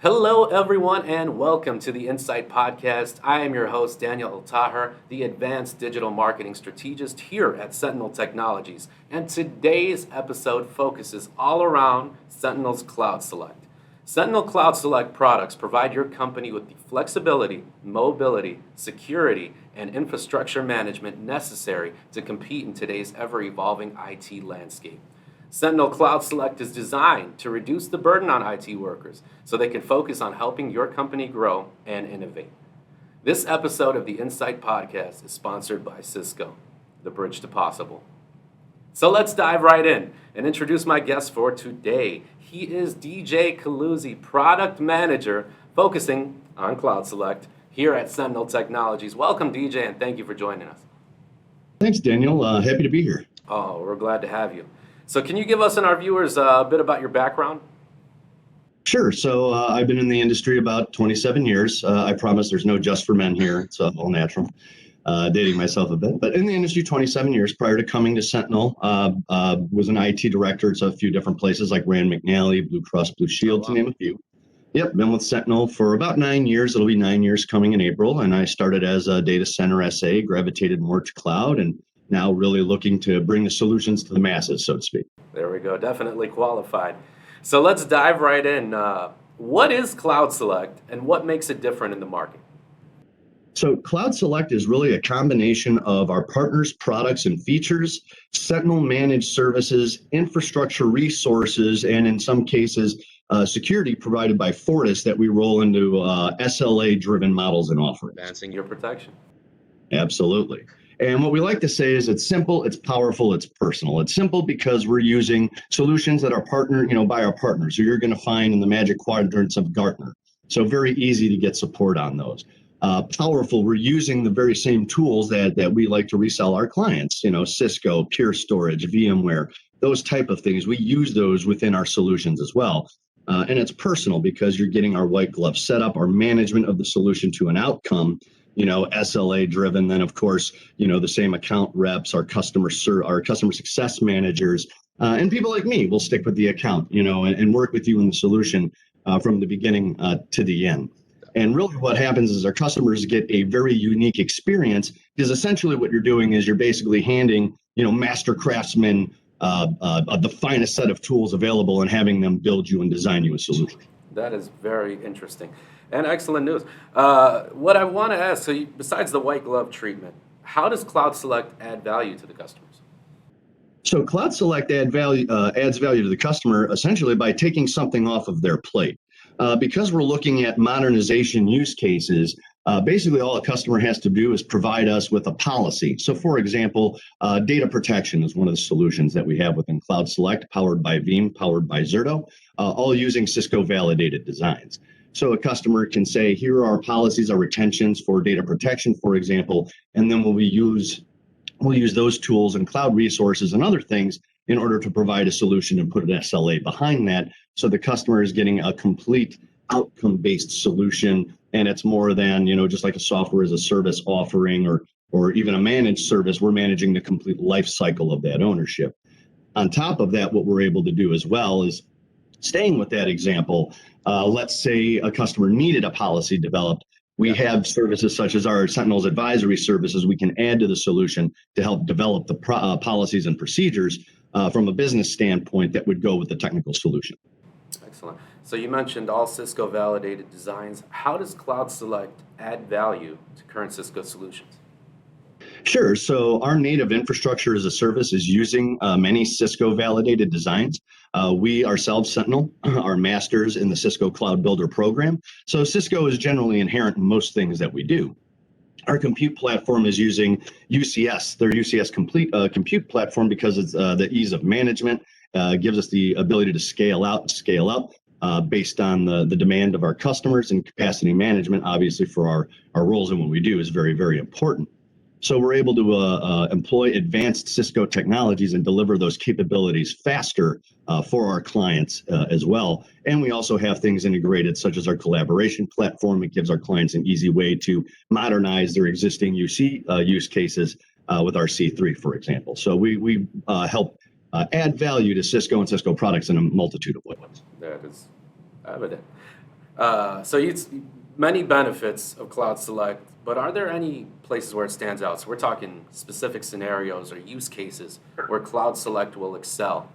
Hello, everyone, and welcome to the Insight Podcast. I am your host, Daniel Altaher, the Advanced Digital Marketing Strategist here at Sentinel Technologies. And today's episode focuses all around Sentinel's CloudSelect. Sentinel CloudSelect products provide your company with the flexibility, mobility, security, and infrastructure management necessary to compete in today's ever-evolving IT landscape. Sentinel CloudSelect is designed to reduce the burden on IT workers so they can focus on helping your company grow and innovate. This episode of the Insight Podcast is sponsored by Cisco, the bridge to possible. So let's dive right in and introduce my guest for today. He is DJ Coluzzi, Product Manager, focusing on CloudSelect here at Sentinel Technologies. Welcome, DJ, and thank you for joining us. Thanks, Daniel. Happy to be here. Oh, we're glad to have you. So can you give us and our viewers a bit about your background? Sure. So I've been in the industry about 27 years. I promise there's no just for men here. It's all natural. Dating myself a bit. But in the industry, 27 years prior to coming to Sentinel, was an IT director at a few different places like Rand McNally, Blue Cross Blue Shield, to name a few. Yep, been with Sentinel for about 9 years. It'll be 9 years coming in April. And I started as a data center SA, gravitated more to cloud, and now really looking to bring the solutions to the masses, so to speak. There we go. Definitely qualified. So let's dive right in. What is CloudSelect and what makes it different in the market? So CloudSelect is really a combination of our partners' products and features, Sentinel managed services, infrastructure resources, and in some cases, security provided by Fortis that we roll into SLA-driven models and offerings. Advancing your protection. Absolutely. And what we like to say is it's simple, it's powerful, it's personal. It's simple because we're using solutions that are by our partners, who you're going to find in the magic quadrants of Gartner. So very easy to get support on those. Powerful, we're using the very same tools that we like to resell our clients, Cisco, Pure Storage, VMware, those type of things. We use those within our solutions as well. And it's personal because you're getting our white glove setup, our management of the solution to an outcome, SLA driven. Then of course, the same account reps, our customer success managers, and people like me will stick with the account, and work with you in the solution from the beginning to the end. And really what happens is our customers get a very unique experience, because essentially what you're doing is you're basically handing, master craftsmen the finest set of tools available and having them build you and design you a solution. That is very interesting and excellent news. What I want to ask, besides the white glove treatment, how does CloudSelect add value to the customers? So CloudSelect adds value to the customer essentially by taking something off of their plate. Because we're looking at modernization use cases, basically all a customer has to do is provide us with a policy. So for example, data protection is one of the solutions that we have within CloudSelect, powered by Veeam, powered by Zerto, all using Cisco validated designs. So a customer can say, here are our policies, our retentions for data protection, for example, and then we'll use those tools and cloud resources and other things in order to provide a solution and put an SLA behind that. So the customer is getting a complete outcome-based solution, and it's more than, just like a software as a service offering or even a managed service. We're managing the complete life cycle of that ownership. On top of that, what we're able to do as well is, staying with that example, let's say a customer needed a policy developed. We have services such as our Sentinel's advisory services we can add to the solution to help develop the policies and procedures from a business standpoint that would go with the technical solution. Excellent. So you mentioned all Cisco validated designs. How does CloudSelect add value to current Cisco solutions? Sure. So our native infrastructure as a service is using many Cisco validated designs. We ourselves, Sentinel, are masters in the Cisco Cloud Builder program. So Cisco is generally inherent in most things that we do. Our compute platform is using UCS, their UCS complete compute platform, because it's the ease of management, gives us the ability to scale out and scale up based on the demand of our customers, and capacity management, obviously, for our roles and what we do is very, very important. So we're able to employ advanced Cisco technologies and deliver those capabilities faster for our clients as well. And we also have things integrated, such as our collaboration platform. It gives our clients an easy way to modernize their existing use cases with our C3, for example. So we help add value to Cisco and Cisco products in a multitude of ways. That is evident. So many benefits of CloudSelect, but are there any places where it stands out? So we're talking specific scenarios or use cases where CloudSelect will excel.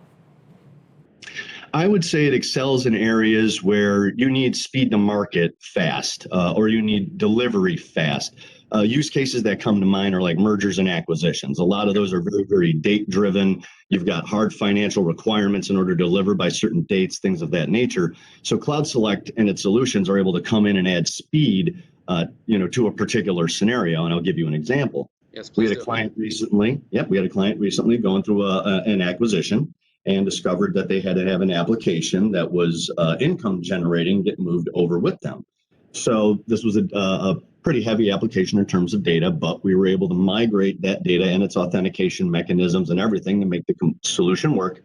I would say it excels in areas where you need speed to market fast, or you need delivery fast. Use cases that come to mind are like mergers and acquisitions. A lot of those are very, very date driven. You've got hard financial requirements in order to deliver by certain dates, things of that nature. So CloudSelect and its solutions are able to come in and add speed, to a particular scenario. And I'll give you an example. Yes, We please had a do. client recently. Yep, we had a client recently going through an acquisition and discovered that they had to have an application that was income generating get moved over with them. So this was a pretty heavy application in terms of data, but we were able to migrate that data and its authentication mechanisms and everything to make the solution work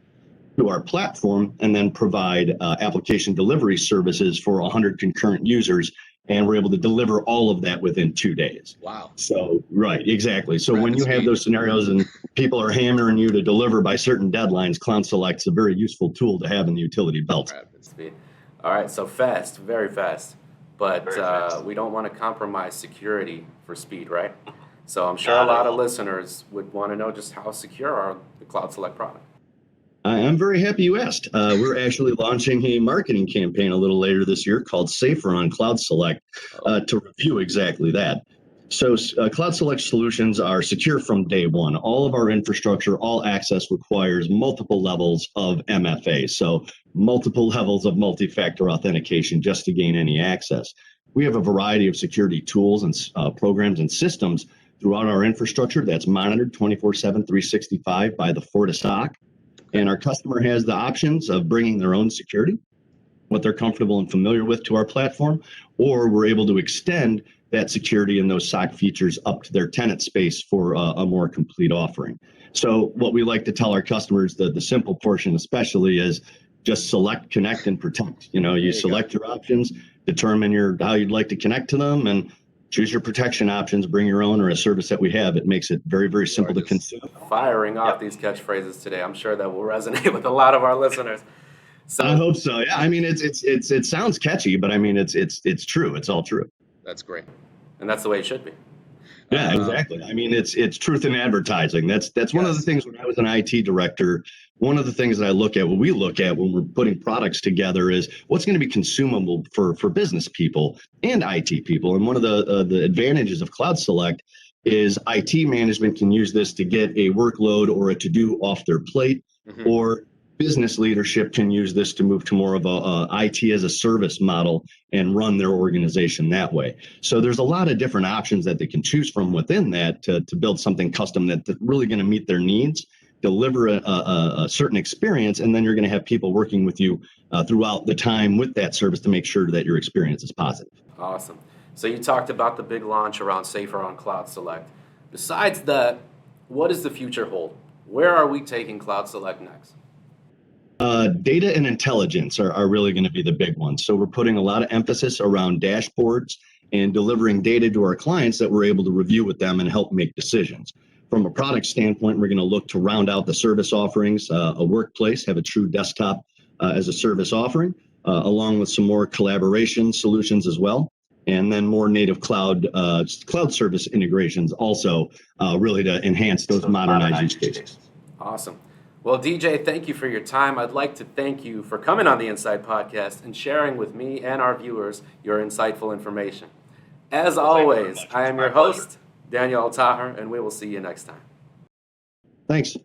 to our platform, and then provide application delivery services for 100 concurrent users. And we're able to deliver all of that within 2 days. Wow. So, right, exactly. So when Rapid you have speed. those scenarios and people are hammering you to deliver by certain deadlines, CloudSelect's a very useful tool to have in the utility belt. Rapid speed. All right, so fast, very fast. But Very fast. we don't want to compromise security for speed, right? So I'm sure a lot of listeners would want to know just how secure are the CloudSelect product. I'm very happy you asked. We're actually launching a marketing campaign a little later this year called Safer on CloudSelect to review exactly that. So CloudSelect solutions are secure from day one. All of our infrastructure, all access requires multiple levels of MFA, so multiple levels of multi-factor authentication just to gain any access. We have a variety of security tools and programs and systems throughout our infrastructure that's monitored 24/7, 365 by the FortiSOC. And our customer has the options of bringing their own security, what they're comfortable and familiar with, to our platform, or we're able to extend that security and those SOC features up to their tenant space for a more complete offering. So what we like to tell our customers, the simple portion especially, is just select, connect, and protect. You select your options, determine how you'd like to connect to them, and choose your protection options, bring your own or a service that we have. It makes it very, very simple to consume. Firing off these catchphrases today. I'm sure that will resonate with a lot of our listeners. So I hope so. Yeah, I mean, it sounds catchy, but I mean, it's true. It's all true. that's great. And that's the way it should be. Yeah, exactly. I mean, it's truth in advertising. That's one of the things. When I was an IT director, one of the things that what we look at when we're putting products together is what's going to be consumable for business people and IT people. And one of the advantages of CloudSelect is IT management can use this to get a workload or a to-do off their plate, or business leadership can use this to move to more of a IT as a service model and run their organization that way. So there's a lot of different options that they can choose from within that to build something custom that's really going to meet their needs, deliver a certain experience, and then you're going to have people working with you throughout the time with that service to make sure that your experience is positive. Awesome. So you talked about the big launch around Safer on CloudSelect. Besides that, what does the future hold? Where are we taking CloudSelect next? Data and intelligence are really going to be the big ones. So we're putting a lot of emphasis around dashboards and delivering data to our clients that we're able to review with them and help make decisions. From a product standpoint, we're going to look to round out the service offerings, a workplace, have a true desktop as a service offering, along with some more collaboration solutions as well. And then more native cloud service integrations also really to enhance those modernized use cases. Awesome. Well, DJ, thank you for your time. I'd like to thank you for coming on the Insight Podcast and sharing with me and our viewers your insightful information. As always, I am your host, Daniel Altaher, and we will see you next time. Thanks.